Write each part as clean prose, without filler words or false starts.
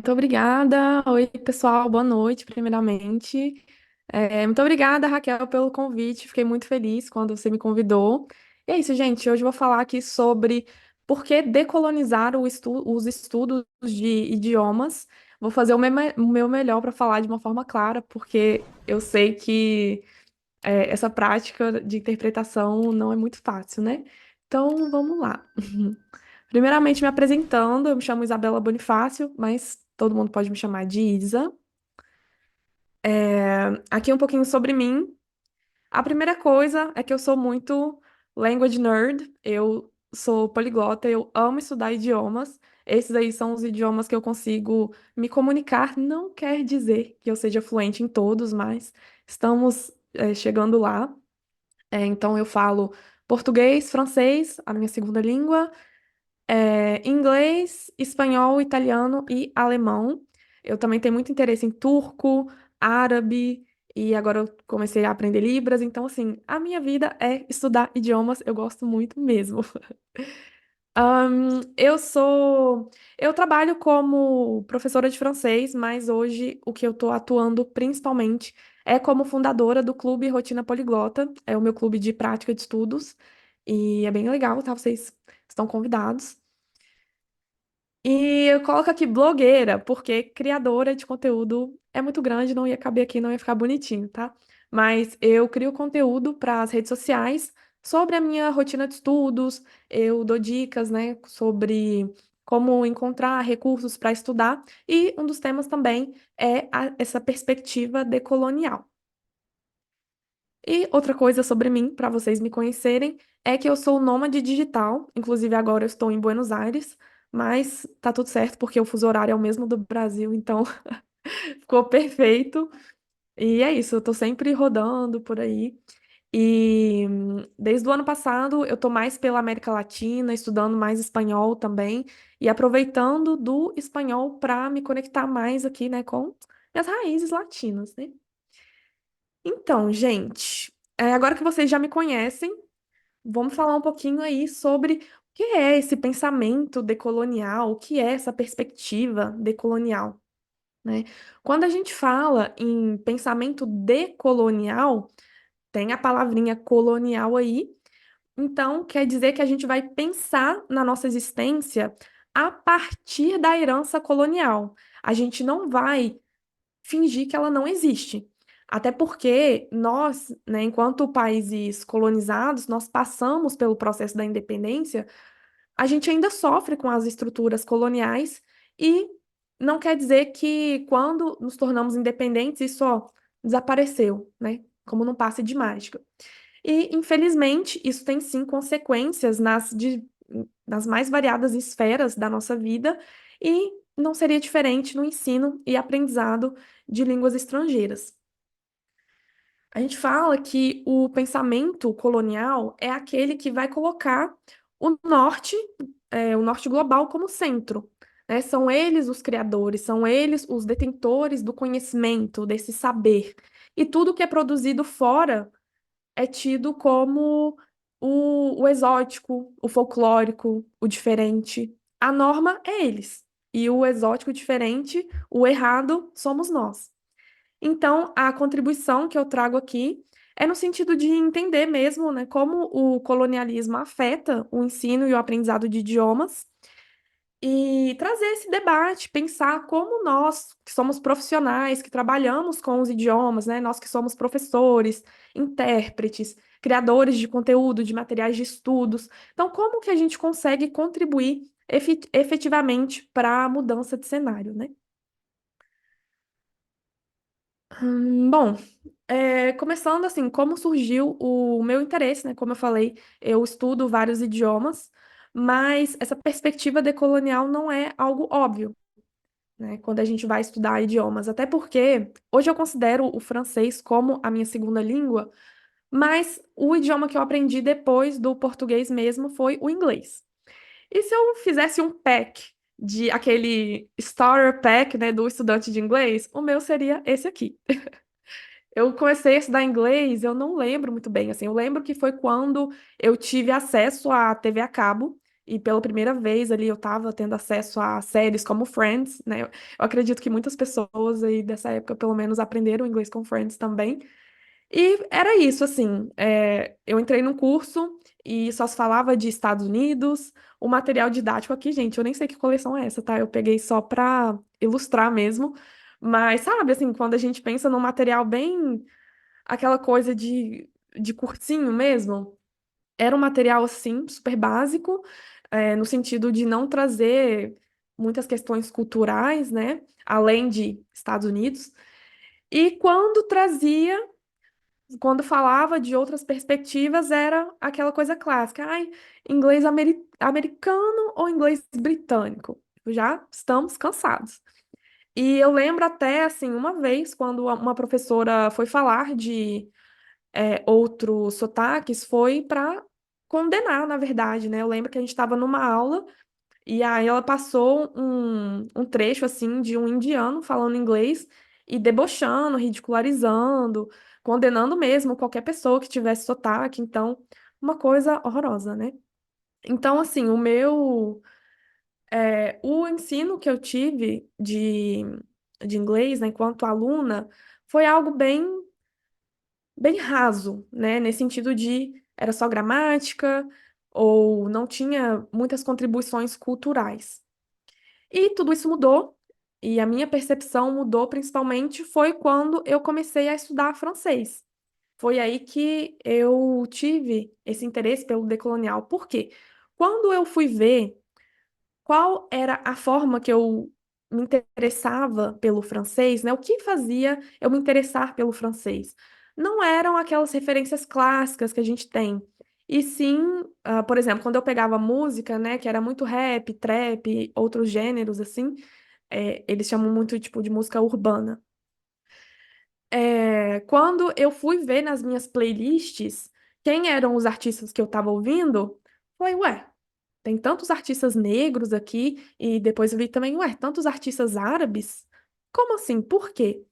Muito obrigada. Oi, pessoal, boa noite, primeiramente. Muito obrigada, Raquel, pelo convite. Fiquei muito feliz quando você me convidou. E é isso, gente. Hoje eu vou falar aqui sobre por que decolonizar os estudos de idiomas. Vou fazer o meu melhor para falar de uma forma clara, porque eu sei que essa prática de interpretação não é muito fácil, né? Então, vamos lá. Primeiramente, me apresentando, eu me chamo Isabela Bonifácio, mas todo mundo pode me chamar de Isa. Aqui um pouquinho sobre mim. A primeira coisa é que eu sou muito language nerd, eu sou poliglota, eu amo estudar idiomas. Esses aí são os idiomas que eu consigo me comunicar. Não quer dizer que eu seja fluente em todos, mas estamos, chegando lá. Então, eu falo português, francês, a minha segunda língua. Inglês, espanhol, italiano e alemão. Eu também tenho muito interesse em turco, árabe, e agora eu comecei a aprender Libras. Então, assim, a minha vida é estudar idiomas, eu gosto muito mesmo. Eu sou. Eu trabalho como professora de francês, mas hoje o que eu estou atuando principalmente é como fundadora do Clube Rotina Poliglota. É o meu clube de prática de estudos. E é bem legal, tá? Vocês estão convidados. E eu coloco aqui blogueira, porque criadora de conteúdo é muito grande, não ia caber aqui, não ia ficar bonitinho, tá? Mas eu crio conteúdo para as redes sociais sobre a minha rotina de estudos, eu dou dicas, né, sobre como encontrar recursos para estudar, e um dos temas também é essa perspectiva decolonial. E outra coisa sobre mim, para vocês me conhecerem, é que eu sou nômade digital. Inclusive, agora eu estou em Buenos Aires, mas tá tudo certo porque o fuso horário é o mesmo do Brasil, então ficou perfeito. E é isso, eu tô sempre rodando por aí. E desde o ano passado eu tô mais pela América Latina, estudando mais espanhol também e aproveitando do espanhol para me conectar mais aqui, né, com minhas raízes latinas, né? Então, gente, agora que vocês já me conhecem, vamos falar um pouquinho aí sobre o que é esse pensamento decolonial, o que é essa perspectiva decolonial, né? Quando a gente fala em pensamento decolonial, tem a palavrinha colonial aí, então quer dizer que a gente vai pensar na nossa existência a partir da herança colonial. A gente não vai fingir que ela não existe. Até porque nós, né, enquanto países colonizados, nós passamos pelo processo da independência, a gente ainda sofre com as estruturas coloniais e não quer dizer que quando nos tornamos independentes, isso ó, desapareceu, né? Como num passe de mágica. E, infelizmente, isso tem sim consequências nas mais variadas esferas da nossa vida e não seria diferente no ensino e aprendizado de línguas estrangeiras. A gente fala que o pensamento colonial é aquele que vai colocar o norte global como centro, né? São eles os criadores, são eles os detentores do conhecimento, desse saber. E tudo que é produzido fora é tido como o exótico, o folclórico, o diferente. A norma é eles. E o exótico, o diferente, o errado somos nós. Então, a contribuição que eu trago aqui é no sentido de entender mesmo, né, como o colonialismo afeta o ensino e o aprendizado de idiomas e trazer esse debate, pensar como nós, que somos profissionais, que trabalhamos com os idiomas, né, nós que somos professores, intérpretes, criadores de conteúdo, de materiais de estudos, então como que a gente consegue contribuir efetivamente para a mudança de cenário, né? Bom, começando assim, como surgiu o meu interesse, né? Como eu falei, eu estudo vários idiomas, mas essa perspectiva decolonial não é algo óbvio, né? Quando a gente vai estudar idiomas, até porque hoje eu considero o francês como a minha segunda língua, mas o idioma que eu aprendi depois do português mesmo foi o inglês. E se eu fizesse um pack de aquele starter pack, né, do estudante de inglês, o meu seria esse aqui. Eu comecei a estudar inglês, eu não lembro muito bem, assim, eu lembro que foi quando eu tive acesso à TV a cabo, e pela primeira vez ali eu estava tendo acesso a séries como Friends, né? Eu acredito que muitas pessoas aí dessa época, pelo menos, aprenderam inglês com Friends também. E era isso, assim, eu entrei num curso e só se falava de Estados Unidos. O material didático aqui, gente, eu nem sei que coleção é essa, tá? Eu peguei só pra ilustrar mesmo. Mas, sabe, assim, quando a gente pensa num material bem, aquela coisa de cursinho mesmo, era um material, assim, super básico, no sentido de não trazer muitas questões culturais, né? Além de Estados Unidos. E quando trazia, quando falava de outras perspectivas, era aquela coisa clássica. Ai, inglês americano ou inglês britânico? Já estamos cansados. E eu lembro até, assim, uma vez, quando uma professora foi falar de outros sotaques, foi para condenar, na verdade, né? Eu lembro que a gente estava numa aula e aí ela passou um trecho assim de um indiano falando inglês e debochando, ridicularizando, condenando mesmo qualquer pessoa que tivesse sotaque. Então, uma coisa horrorosa, né? Então, assim, o ensino que eu tive de inglês, né, enquanto aluna, foi algo bem raso, né? Nesse sentido de era só gramática ou não tinha muitas contribuições culturais. E tudo isso mudou, e a minha percepção mudou principalmente foi quando eu comecei a estudar francês. Foi aí que eu tive esse interesse pelo decolonial. Por quê? Quando eu fui ver qual era a forma que eu me interessava pelo francês, né? O que fazia eu me interessar pelo francês? Não eram aquelas referências clássicas que a gente tem. E sim, por exemplo, quando eu pegava música, né, que era muito rap, trap, outros gêneros assim, eles chamam muito tipo de música urbana. Quando eu fui ver nas minhas playlists quem eram os artistas que eu estava ouvindo, foi, ué, tem tantos artistas negros aqui, e depois eu vi também, ué, tantos artistas árabes? Como assim? Por quê?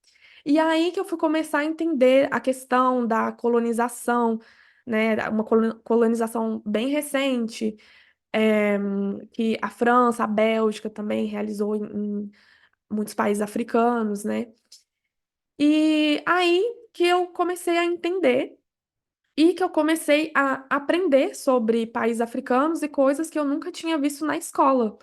E aí que eu fui começar a entender a questão da colonização, né? Uma colonização bem recente, que a França, a Bélgica também realizou em muitos países africanos, né? E aí que eu comecei a entender e que eu comecei a aprender sobre países africanos e coisas que eu nunca tinha visto na escola.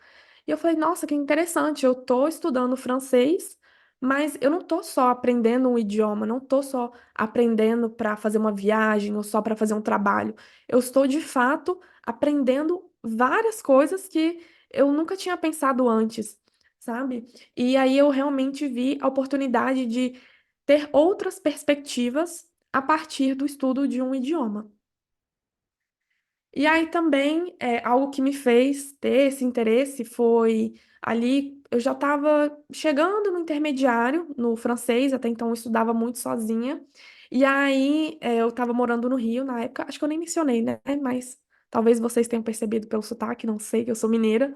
E eu falei, nossa, que interessante, eu estou estudando francês, mas eu não estou só aprendendo um idioma, não estou só aprendendo para fazer uma viagem ou só para fazer um trabalho. Eu estou, de fato, aprendendo várias coisas que eu nunca tinha pensado antes, sabe? E aí eu realmente vi a oportunidade de ter outras perspectivas a partir do estudo de um idioma. E aí também algo que me fez ter esse interesse foi ali, eu já estava chegando no intermediário, no francês, até então eu estudava muito sozinha. E aí eu estava morando no Rio na época, acho que eu nem mencionei, né? Mas talvez vocês tenham percebido pelo sotaque, não sei, que eu sou mineira.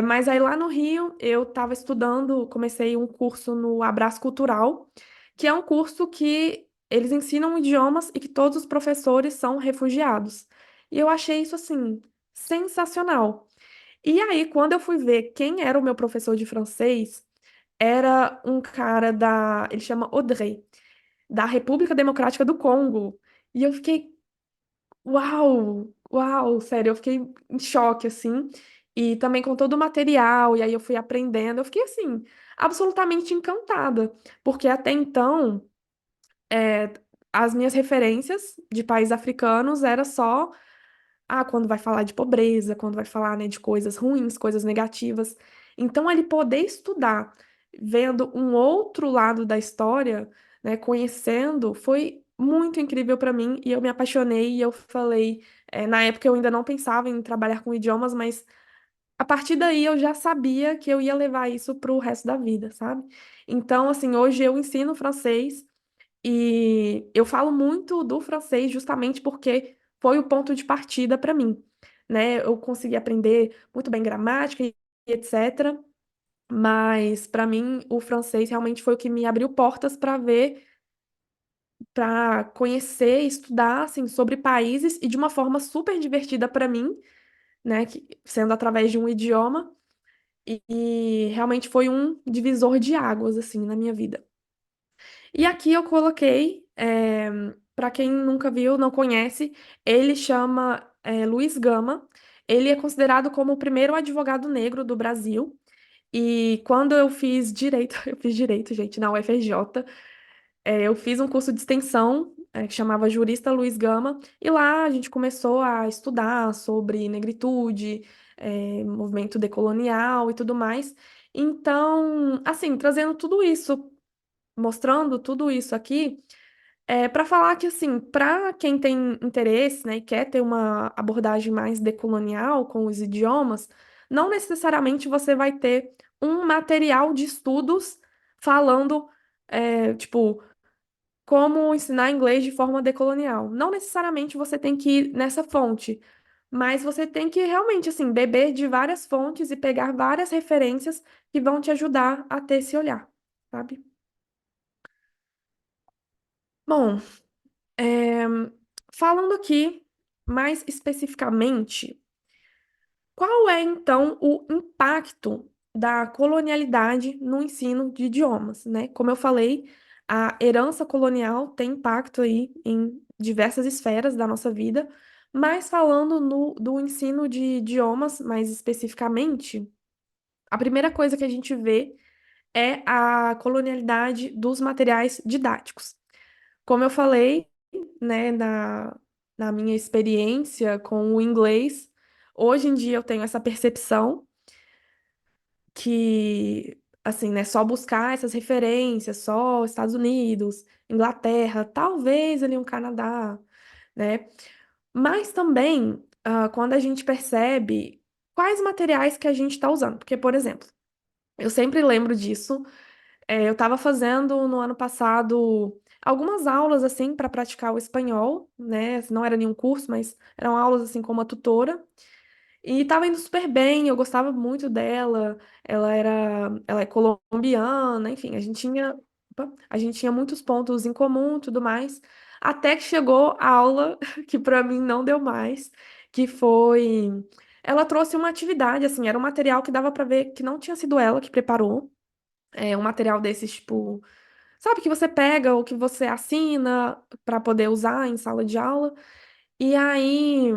Mas aí lá no Rio eu estava estudando, comecei um curso no Abraço Cultural, que é um curso que eles ensinam idiomas e que todos os professores são refugiados. E eu achei isso assim sensacional. E aí, quando eu fui ver quem era o meu professor de francês, era um cara ele chama Audrey, da República Democrática do Congo. E eu fiquei, uau, uau, sério, eu fiquei em choque, assim, e também com todo o material, e aí eu fui aprendendo, eu fiquei, assim, absolutamente encantada, porque até então, é, as minhas referências de países africanos era só quando vai falar de pobreza, quando vai falar, né, de coisas ruins, coisas negativas. Então, ele poder estudar, vendo um outro lado da história, né, conhecendo, foi muito incrível para mim e eu me apaixonei e eu falei, na época eu ainda não pensava em trabalhar com idiomas, mas a partir daí eu já sabia que eu ia levar isso para o resto da vida, sabe? Então, assim, hoje eu ensino francês. E eu falo muito do francês justamente porque foi o ponto de partida para mim, né? Eu consegui aprender muito bem gramática e etc. Mas para mim o francês realmente foi o que me abriu portas para ver, para conhecer, estudar assim sobre países e de uma forma super divertida para mim, né, sendo através de um idioma, e realmente foi um divisor de águas, assim, na minha vida. E aqui eu coloquei, para quem nunca viu, não conhece, ele chama Luiz Gama. Ele é considerado como o primeiro advogado negro do Brasil. E quando eu fiz direito, eu fiz direito, gente, na UFRJ, eu fiz um curso de extensão, que chamava Jurista Luiz Gama, e lá a gente começou a estudar sobre negritude, movimento decolonial e tudo mais. Então, assim, trazendo tudo isso, mostrando tudo isso aqui, para falar que, assim, para quem tem interesse, né, e quer ter uma abordagem mais decolonial com os idiomas, não necessariamente você vai ter um material de estudos falando, tipo, como ensinar inglês de forma decolonial. Não necessariamente você tem que ir nessa fonte, mas você tem que realmente, assim, beber de várias fontes e pegar várias referências que vão te ajudar a ter esse olhar, sabe? Bom, é, falando aqui mais especificamente, qual é então o impacto da colonialidade no ensino de idiomas, né? Como eu falei, a herança colonial tem impacto aí em diversas esferas da nossa vida, mas falando do ensino de idiomas mais especificamente, a primeira coisa que a gente vê é a colonialidade dos materiais didáticos. Como eu falei, né, na minha experiência com o inglês, hoje em dia eu tenho essa percepção que, assim, né, só buscar essas referências, só Estados Unidos, Inglaterra, talvez ali um Canadá, né? Mas também, quando a gente percebe quais materiais que a gente está usando. Porque, por exemplo, eu sempre lembro disso. Eu estava fazendo no ano passado algumas aulas assim para praticar o espanhol, né? Não era nenhum curso, mas eram aulas assim com uma tutora. E estava indo super bem, eu gostava muito dela. Ela é colombiana, enfim, a gente tinha muitos pontos em comum, e tudo mais. Até que chegou a aula que para mim não deu mais, que foi ela trouxe uma atividade assim, era um material que dava para ver que não tinha sido ela que preparou. Um material desses, tipo, sabe, que você pega ou que você assina para poder usar em sala de aula. E aí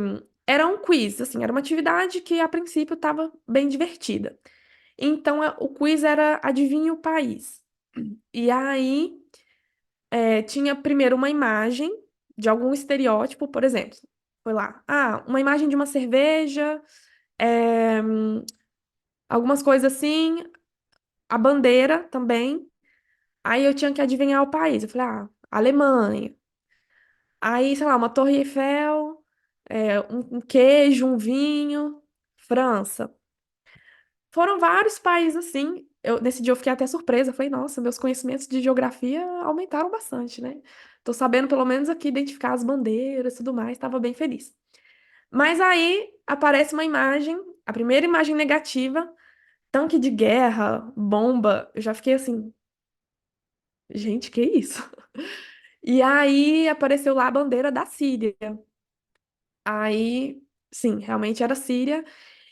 era um quiz, assim, era uma atividade que a princípio estava bem divertida. Então o quiz era adivinha o país. E aí tinha primeiro uma imagem de algum estereótipo, por exemplo. Foi lá, uma imagem de uma cerveja, é, algumas coisas assim, a bandeira também. Aí eu tinha que adivinhar o país. Eu falei, Alemanha. Aí, sei lá, uma Torre Eiffel, um queijo, um vinho, França. Foram vários países assim. Nesse dia eu fiquei até surpresa. Falei, nossa, meus conhecimentos de geografia aumentaram bastante, né? Tô sabendo pelo menos aqui identificar as bandeiras e tudo mais, estava bem feliz. Mas aí aparece uma imagem, a primeira imagem negativa, tanque de guerra, bomba. Eu já fiquei assim, gente, que isso? E aí apareceu lá a bandeira da Síria. Aí, sim, realmente era Síria.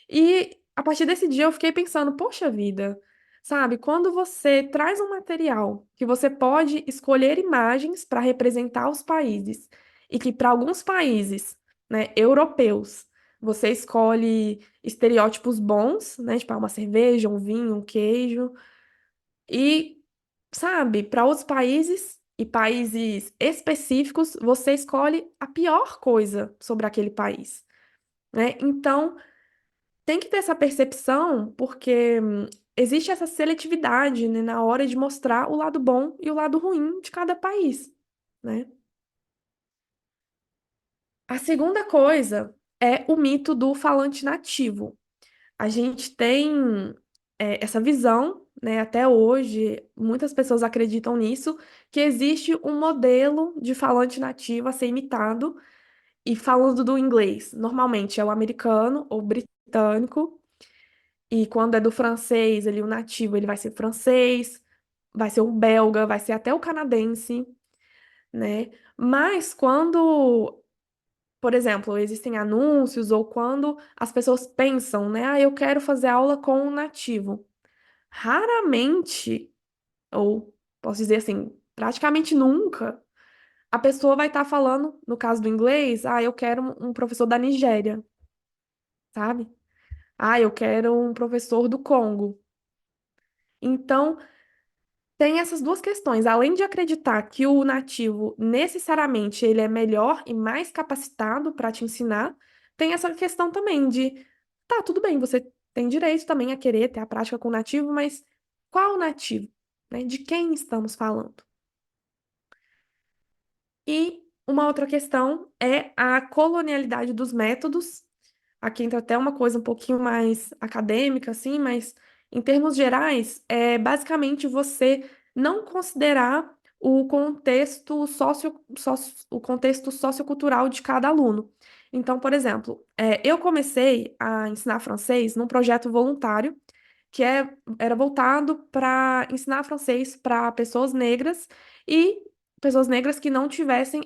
E a partir desse dia eu fiquei pensando, poxa vida, sabe, quando você traz um material que você pode escolher imagens para representar os países, e que para alguns países, né, europeus, você escolhe estereótipos bons, né, tipo uma cerveja, um vinho, um queijo, e sabe, para outros países e países específicos, você escolhe a pior coisa sobre aquele país, né? Então, tem que ter essa percepção, porque existe essa seletividade, né, na hora de mostrar o lado bom e o lado ruim de cada país, né? A segunda coisa é o mito do falante nativo. A gente tem essa visão, né, até hoje, muitas pessoas acreditam nisso, que existe um modelo de falante nativo a ser imitado, e falando do inglês, normalmente é o americano ou britânico, e quando é do francês, o nativo, ele vai ser francês, vai ser o belga, vai ser até o canadense, né? Mas quando por exemplo, existem anúncios ou quando as pessoas pensam, né? Ah, eu quero fazer aula com um nativo. Raramente, ou posso dizer assim, praticamente nunca, a pessoa vai estar falando, no caso do inglês, ah, eu quero um professor da Nigéria, sabe? Ah, eu quero um professor do Congo. Então, tem essas duas questões. Além de acreditar que o nativo necessariamente ele é melhor e mais capacitado para te ensinar, tem essa questão também de, tá, tudo bem, você tem direito também a querer ter a prática com o nativo, mas qual nativo? Né? De quem estamos falando? E uma outra questão é a colonialidade dos métodos. Aqui entra até uma coisa um pouquinho mais acadêmica, assim, mas em termos gerais, é basicamente você não considerar o contexto sociocultural de cada aluno. Então, por exemplo, eu comecei a ensinar francês num projeto voluntário era voltado para ensinar francês para pessoas negras que não tivessem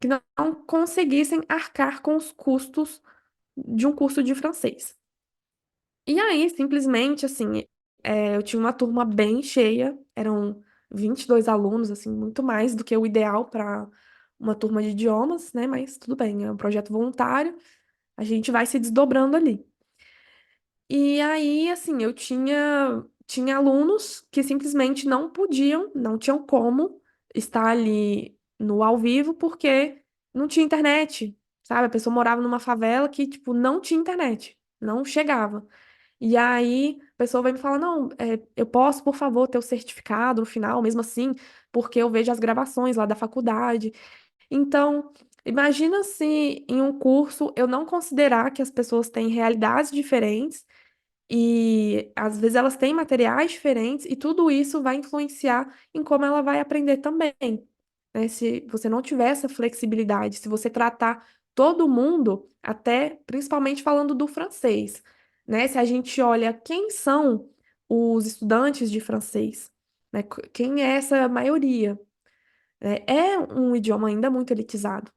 que não conseguissem arcar com os custos de um curso de francês. E aí, simplesmente, assim, eu tinha uma turma bem cheia, eram 22 alunos, assim, muito mais do que o ideal para uma turma de idiomas, né? Mas tudo bem, é um projeto voluntário, a gente vai se desdobrando ali. E aí, assim, tinha alunos que simplesmente não podiam, não tinham como estar ali no ao vivo porque não tinha internet, sabe? A pessoa morava numa favela que, tipo, não tinha internet, não chegava. E aí, a pessoa vai me falar, não, eu posso, por favor, ter o certificado no final, mesmo assim, porque eu vejo as gravações lá da faculdade. Então, imagina se em um curso eu não considerar que as pessoas têm realidades diferentes e às vezes elas têm materiais diferentes e tudo isso vai influenciar em como ela vai aprender também, né? Se você não tiver essa flexibilidade, se você tratar todo mundo, até principalmente falando do francês, né? Se a gente olha quem são os estudantes de francês, né? Quem é essa maioria? Né? É um idioma ainda muito elitizado,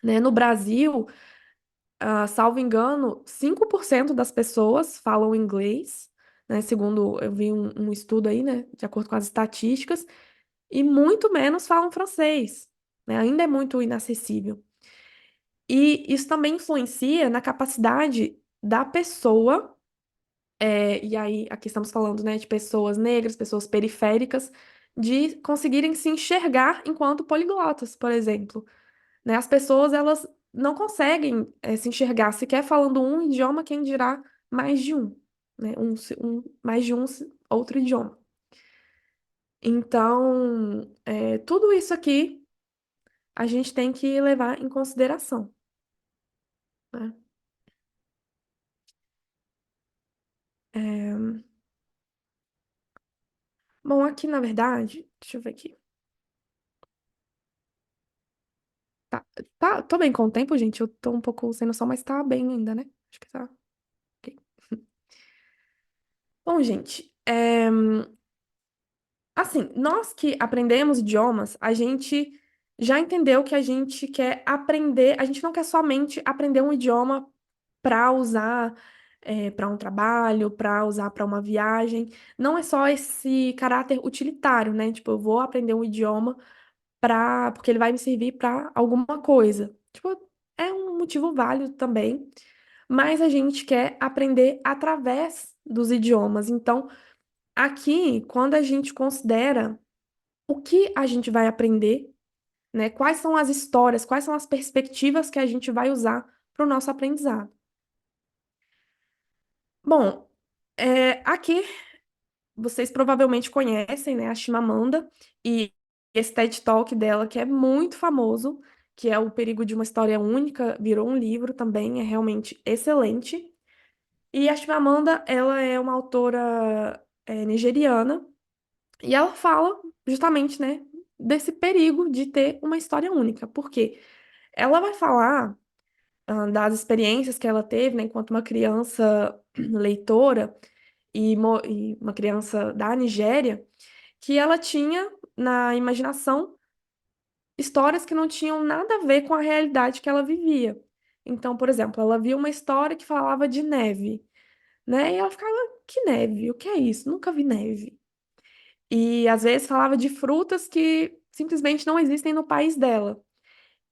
né? No Brasil, salvo engano, 5% das pessoas falam inglês, né? Segundo eu vi um estudo aí, né? De acordo com as estatísticas, e muito menos falam francês, né? Ainda é muito inacessível. E isso também influencia na capacidade da pessoa, e aí aqui estamos falando, né, de pessoas negras, pessoas periféricas, de conseguirem se enxergar enquanto poliglotas, por exemplo, né? As pessoas, elas não conseguem, se enxergar sequer falando um idioma, quem dirá mais de um, né? Mais de um outro idioma. Então, tudo isso aqui a gente tem que levar em consideração, né? É, bom, aqui na verdade, deixa eu ver aqui. Tá, tô bem com o tempo, gente. Eu tô um pouco sem noção, mas tá bem ainda, né? Acho que tá. Ok. Bom, gente, assim, nós que aprendemos idiomas, a gente já entendeu que a gente quer aprender, a gente não quer somente aprender um idioma para usar para um trabalho, para usar para uma viagem. Não é só esse caráter utilitário, né? Tipo, eu vou aprender um idioma porque ele vai me servir para alguma coisa. Tipo, é um motivo válido também, mas a gente quer aprender através dos idiomas. Então, aqui, quando a gente considera o que a gente vai aprender, né? Quais são as histórias, quais são as perspectivas que a gente vai usar para o nosso aprendizado. Bom, aqui vocês provavelmente conhecem, né, a Chimamanda e esse TED Talk dela, que é muito famoso, que é O Perigo de uma História Única, virou um livro também, é realmente excelente. E a Chimamanda, ela é uma autora nigeriana e ela fala justamente, né, desse perigo de ter uma história única. Por quê? Ela vai falar das experiências que ela teve, né, enquanto uma criança leitora e uma criança da Nigéria, que ela tinha na imaginação histórias que não tinham nada a ver com a realidade que ela vivia. Então, por exemplo, ela via uma história que falava de neve, né? E ela ficava, que neve? O que é isso? Nunca vi neve. E às vezes falava de frutas que simplesmente não existem no país dela.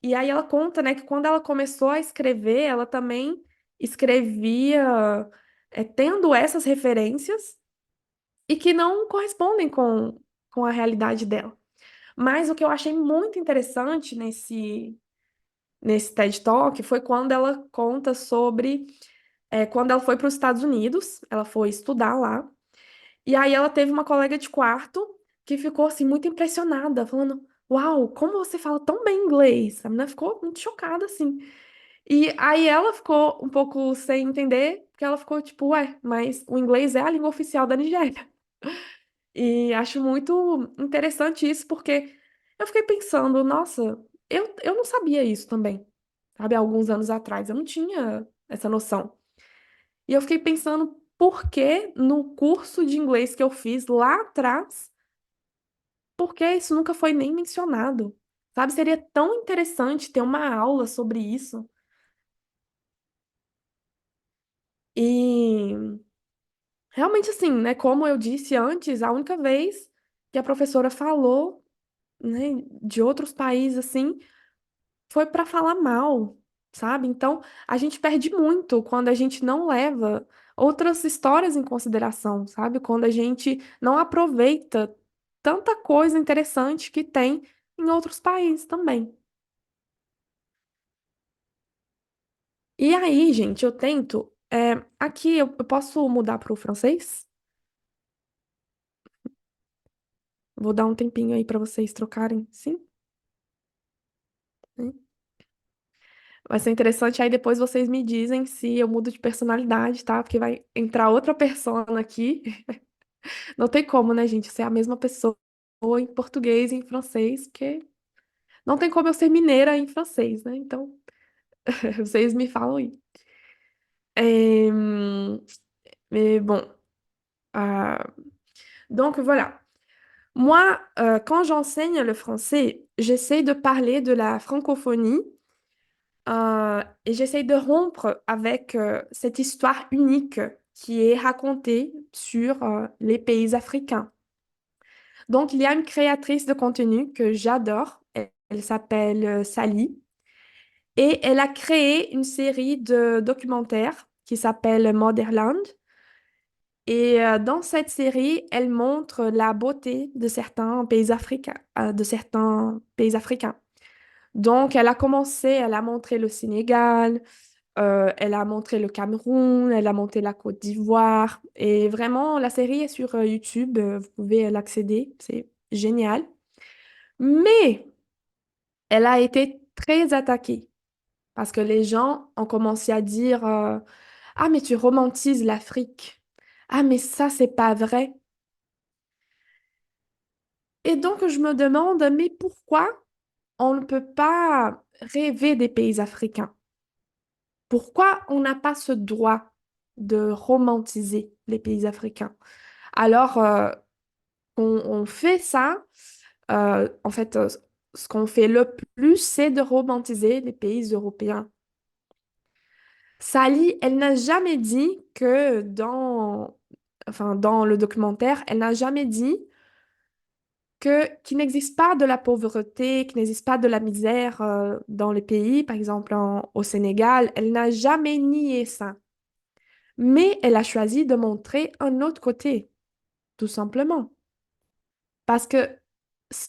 E aí ela conta, né, que quando ela começou a escrever, ela também escrevia, tendo essas referências e que não correspondem com a realidade dela. Mas o que eu achei muito interessante nesse TED Talk foi quando ela conta sobre quando ela foi para os Estados Unidos, ela foi estudar lá, e aí ela teve uma colega de quarto que ficou assim muito impressionada, falando: Uau, como você fala tão bem inglês? A menina ficou muito chocada assim. E aí ela ficou um pouco sem entender, porque ela ficou tipo, ué, mas o inglês é a língua oficial da Nigéria. E acho muito interessante isso, porque eu fiquei pensando, nossa, eu não sabia isso também, sabe? Há alguns anos atrás, eu não tinha essa noção. E eu fiquei pensando, por que no curso de inglês que eu fiz lá atrás, por que isso nunca foi nem mencionado? Sabe? Seria tão interessante ter uma aula sobre isso. E realmente assim, né? Como eu disse antes, a única vez que a professora falou, né, de outros países assim, foi para falar mal, sabe? Então, a gente perde muito quando a gente não leva outras histórias em consideração, sabe? Quando a gente não aproveita tanta coisa interessante que tem em outros países também. E aí, gente, eu tento. Aqui eu posso mudar para o francês? Vou dar um tempinho aí para vocês trocarem, sim? Né? Vai ser interessante, aí depois vocês me dizem se eu mudo de personalidade, tá? Porque vai entrar outra persona aqui. Não tem como, né, gente, ser a mesma pessoa em português e em francês, porque não tem como eu ser mineira em francês, né? Então, vocês me falam aí. Mais bon, euh, donc voilà. Moi, quand j'enseigne le français, j'essaie de parler de la francophonie et j'essaie de rompre avec cette histoire unique qui est racontée sur les pays africains. Donc, il y a une créatrice de contenu que j'adore. Elle s'appelle Sally. Et elle a créé une série de documentaires qui s'appelle Motherland. Et dans cette série, elle montre la beauté de certains pays africains, Donc, elle a commencé, elle a montré le Sénégal, elle a montré le Cameroun, elle a montré la Côte d'Ivoire. Et vraiment, la série est sur YouTube, vous pouvez l'accéder, c'est génial. Mais elle a été très attaquée parce que les gens ont commencé à dire Ah, mais tu romantises l'Afrique. Ah, mais ça, c'est pas vrai. Et donc, je me demande, mais pourquoi on ne peut pas rêver des pays africains? Pourquoi on n'a pas ce droit de romantiser les pays africains? Alors, on fait ça, en fait, ce qu'on fait le plus, c'est de romantiser les pays européens. Sally, elle n'a jamais dit que dans le documentaire, elle n'a jamais dit qu'il n'existe pas de la pauvreté, qu'il n'existe pas de la misère dans les pays, par exemple au Sénégal. Elle n'a jamais nié ça. Mais elle a choisi de montrer un autre côté, tout simplement. Parce que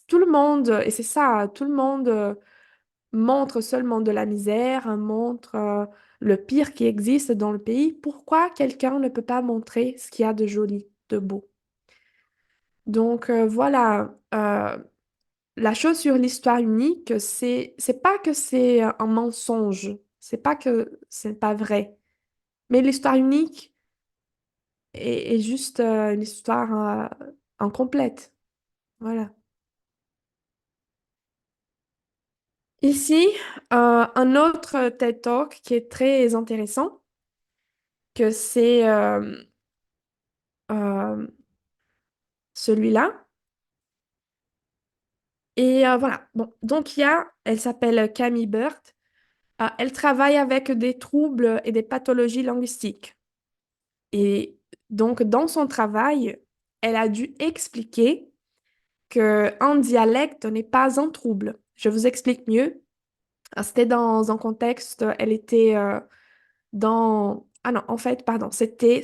tout le monde, et c'est ça, tout le monde montre seulement de la misère, montre le pire qui existe dans le pays. Pourquoi quelqu'un ne peut pas montrer ce qu'il y a de joli, de beau? Donc voilà, la chose sur l'histoire unique, c'est pas que c'est un mensonge, c'est pas que c'est pas vrai, mais l'histoire unique est juste une histoire incomplète. Voilà. Ici, un autre TED Talk qui est très intéressant, que c'est euh, celui-là. Et voilà. Bon, donc elle s'appelle Camille Burt. Elle travaille avec des troubles et des pathologies linguistiques. Et donc, dans son travail, elle a dû expliquer qu'un dialecte n'est pas un trouble. Je vous explique mieux. C'était dans un contexte, elle était dans... Ah non, en fait, pardon, c'était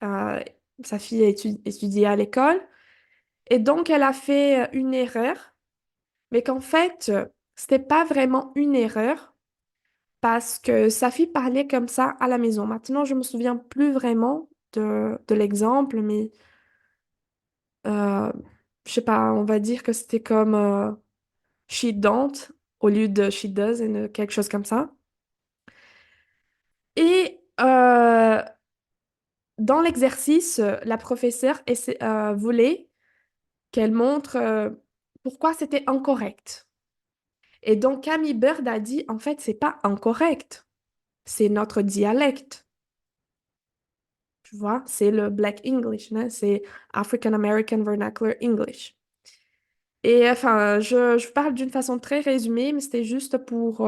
euh, sa fille étudiait à l'école, et donc elle a fait une erreur, mais qu'en fait, c'était pas vraiment une erreur, parce que sa fille parlait comme ça à la maison. Maintenant, je me souviens plus vraiment de l'exemple, mais euh, je sais pas, on va dire que c'était comme she don't au lieu de she does, quelque chose comme ça. Et dans l'exercice, la professeure voulait qu'elle montre pourquoi c'était incorrect. Et donc Camille Bird a dit, en fait, c'est pas incorrect, c'est notre dialecte. Tu vois, c'est le Black English, né? C'est African American Vernacular English. Et enfin, je parle d'une façon très résumée, mais c'était juste pour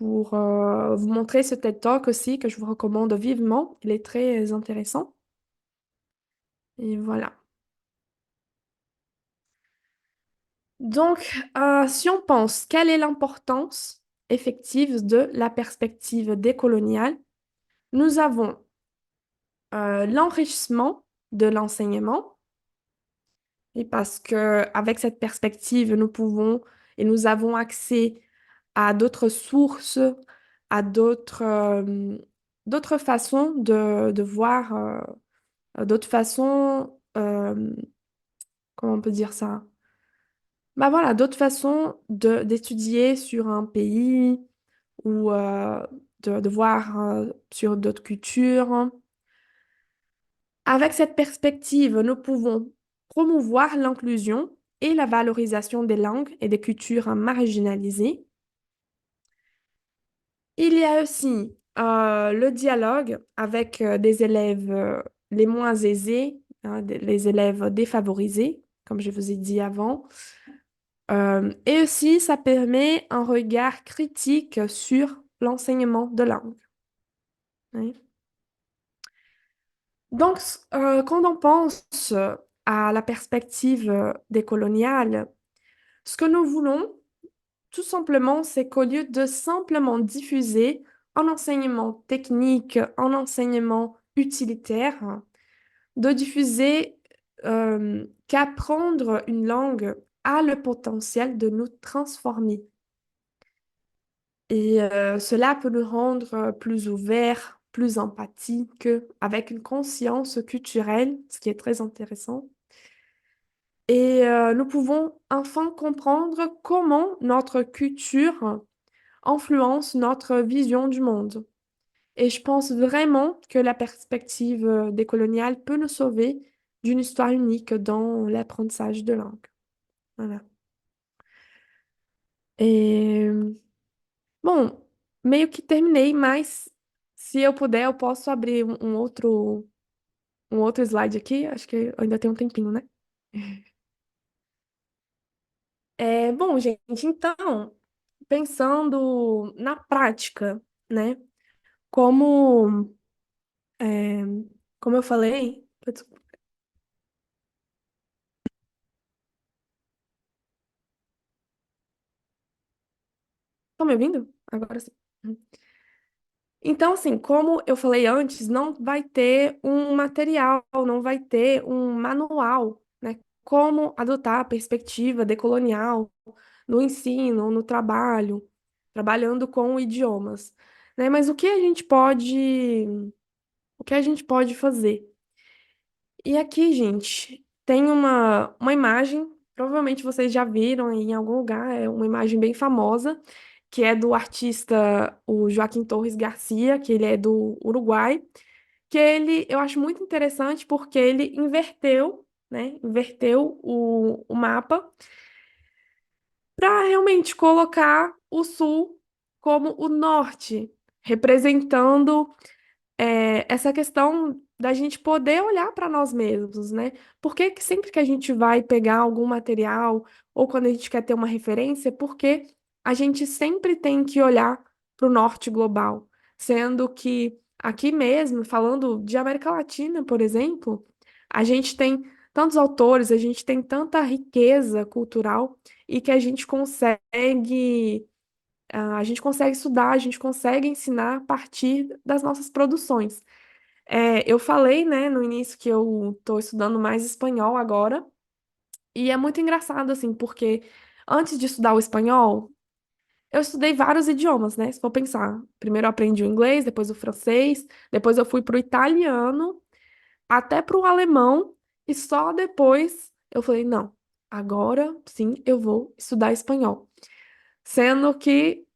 vous montrer ce TED Talk aussi que je vous recommande vivement. Il est très intéressant. Et voilà. Donc, si on pense, quelle est l'importance effective de la perspective décoloniale, nous avons l'enrichissement de l'enseignement, et parce que avec cette perspective, nous pouvons et nous avons accès à d'autres sources, à d'autres façons de voir, d'autres façons, comment on peut dire ça? Bah voilà, d'autres façons d'étudier sur un pays ou de voir sur d'autres cultures. Avec cette perspective, nous pouvons promouvoir l'inclusion et la valorisation des langues et des cultures marginalisées. Il y a aussi le dialogue avec des élèves les moins aisés, hein, les élèves défavorisés, comme je vous ai dit avant. Et aussi, ça permet un regard critique sur l'enseignement de langue. Oui. Donc, quand on pense à la perspective décoloniale, ce que nous voulons, tout simplement, c'est qu'au lieu de simplement diffuser un enseignement technique, un enseignement utilitaire, de diffuser qu'apprendre une langue a le potentiel de nous transformer. Et cela peut nous rendre plus ouverts, plus empathiques, avec une conscience culturelle, ce qui est très intéressant. Et nous pouvons enfin comprendre comment notre culture influence notre vision du monde. Et je pense vraiment que la perspective décoloniale peut nous sauver d'une histoire unique dans l'apprentissage de langue. Voilà. Et bom, meio que terminei, mas se eu puder, eu posso abrir um outro slide aqui. Acho que eu ainda tem um tempinho, né? Bom, gente, então, pensando na prática, né? Como, é, como eu falei, estão me ouvindo? Agora sim. Então, assim, como eu falei antes, não vai ter um material, não vai ter um manual, né? Como adotar a perspectiva decolonial no ensino, no trabalho, trabalhando com idiomas, né? Mas o que a gente pode fazer? E aqui, gente, tem uma imagem, provavelmente vocês já viram em algum lugar, é uma imagem bem famosa, que é do artista o Joaquim Torres Garcia, que ele é do Uruguai, que eu acho muito interessante porque ele inverteu, né? Inverteu o mapa para realmente colocar o sul como o norte, representando essa questão. da gente poder olhar para nós mesmos, né? Porque que sempre que a gente vai pegar algum material ou quando a gente quer ter uma referência, porque a gente sempre tem que olhar para o norte global, sendo que aqui mesmo, falando de América Latina, por exemplo, a gente tem tantos autores, a gente tem tanta riqueza cultural e que a gente consegue estudar, a gente consegue ensinar a partir das nossas produções. Eu falei, né, no início que eu estou estudando mais espanhol agora, e é muito engraçado, assim, porque antes de estudar o espanhol, eu estudei vários idiomas, né? Se for pensar. Primeiro eu aprendi o inglês, depois o francês, depois eu fui para o italiano, até para o alemão, e só depois eu falei, não, agora sim eu vou estudar espanhol. Sendo que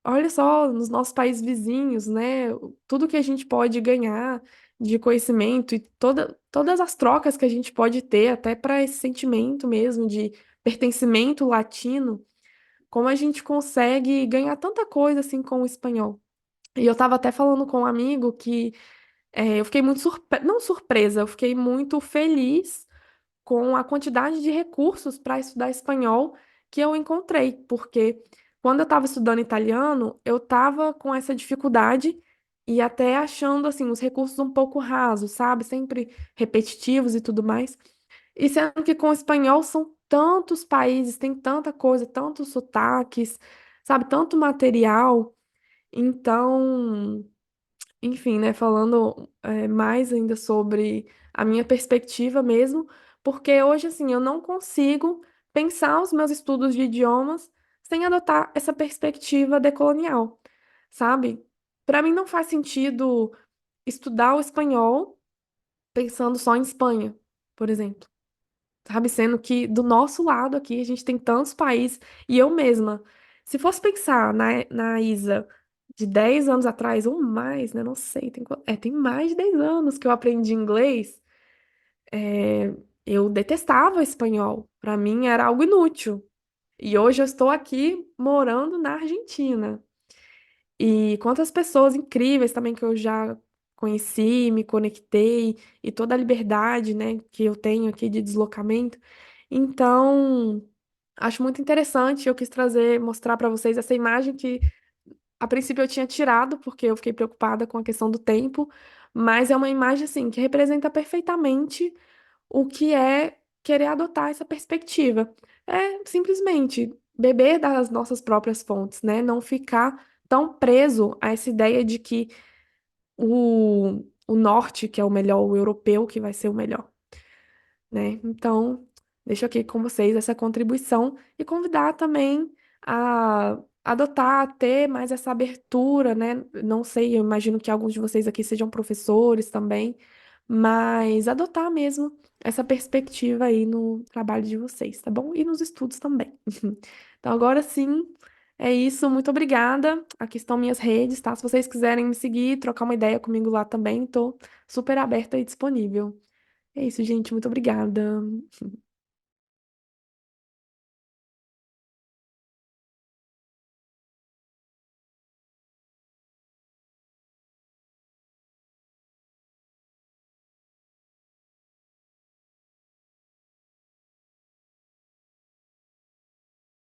olha só, nos nossos países vizinhos, né? Tudo que a gente pode ganhar de conhecimento e todas as trocas que a gente pode ter, até para esse sentimento mesmo de pertencimento latino, como a gente consegue ganhar tanta coisa assim com o espanhol. E eu estava até falando com um amigo que eu fiquei muito não surpresa, eu fiquei muito feliz com a quantidade de recursos para estudar espanhol que eu encontrei, porque quando eu estava estudando italiano, eu estava com essa dificuldade e até achando assim os recursos um pouco rasos, sabe? Sempre repetitivos e tudo mais. E sendo que com o espanhol são tantos países, tem tanta coisa, tantos sotaques, sabe? Tanto material. Então, enfim, né, falando mais ainda sobre a minha perspectiva mesmo, porque hoje, assim, eu não consigo pensar os meus estudos de idiomas sem adotar essa perspectiva decolonial, sabe? Para mim não faz sentido estudar o espanhol pensando só em Espanha, por exemplo. Sabe? Sendo que do nosso lado aqui a gente tem tantos países, e eu mesma, se fosse pensar na Isa de 10 anos atrás, ou mais, né? Não sei, tem mais de 10 anos que eu aprendi inglês, é, eu detestava espanhol, para mim era algo inútil. E hoje eu estou aqui morando na Argentina. E quantas pessoas incríveis também que eu já conheci, me conectei, e toda a liberdade, né, que eu tenho aqui de deslocamento. Então, acho muito interessante. Eu quis trazer, mostrar para vocês essa imagem que a princípio eu tinha tirado, porque eu fiquei preocupada com a questão do tempo, mas é uma imagem assim que representa perfeitamente o que é querer adotar essa perspectiva. É simplesmente beber das nossas próprias fontes, né? Não ficar tão preso a essa ideia de que o norte, que é o melhor, o europeu, que vai ser o melhor, né? Então, deixo aqui com vocês essa contribuição e convidar também a adotar, a ter mais essa abertura, né? Não sei, eu imagino que alguns de vocês aqui sejam professores também, mas adotar mesmo essa perspectiva aí no trabalho de vocês, tá bom? E nos estudos também. Então, agora sim, é isso. Muito obrigada. Aqui estão minhas redes, tá? Se vocês quiserem me seguir, trocar uma ideia comigo lá também, tô super aberta e disponível. É isso, gente. Muito obrigada.